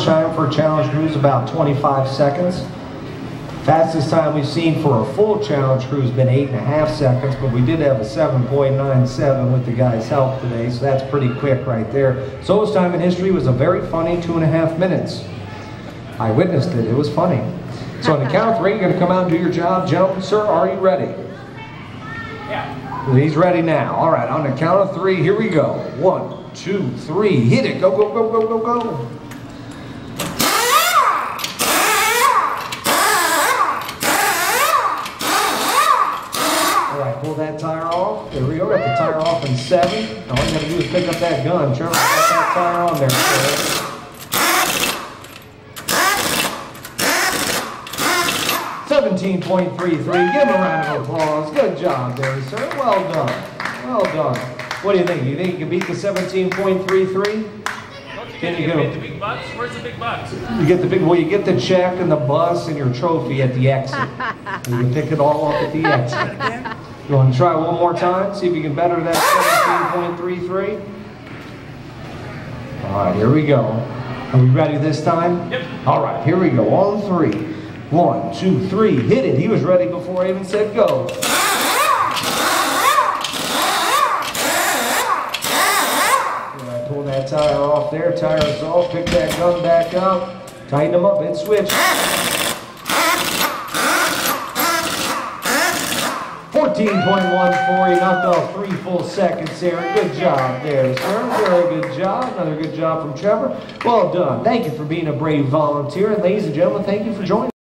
time for a challenge crew is about 25 seconds. Fastest time we've seen for a full challenge crew has been 8.5 seconds, but we did have a 7.97 with the guys' help today, so that's pretty quick right there. Slowest time in history was a very funny 2.5 minutes. I witnessed it. It was funny. So on the count of 3, you're going to come out and do your job. Gentlemen, sir, are you ready? Yeah. He's ready now. All right, on the count of 3, here we go. 1, 2, 3. Hit it. Go, go, go, go, go, go. Pull that tire off. There we go. Got the tire off in 7. All you got to do is pick up that gun. Trevor, put that tire on there. 17.33. Give him a round of applause. Good job there, sir. Well done. Well done. What do you think? You think you can beat the 17.33? Can you get the big bucks? Where's the big bucks? You get the big, well, you get the check and the bus and your trophy at the exit. You can pick it all up at the exit. You want to try one more time? See if you can better that 17.33? All right, here we go. Are we ready this time? Yep. All right, here we go. On 3. 1, 2, 3. Hit it. He was ready before I even said go. Pull that tire off there. Tire's off. Pick that gun back up. Tighten them up. Hit switch. 14.14. You knocked off 3 full seconds there. Good job there, sir. Very good job. Another good job from Trevor. Well done. Thank you for being a brave volunteer. And ladies and gentlemen, thank you for joining.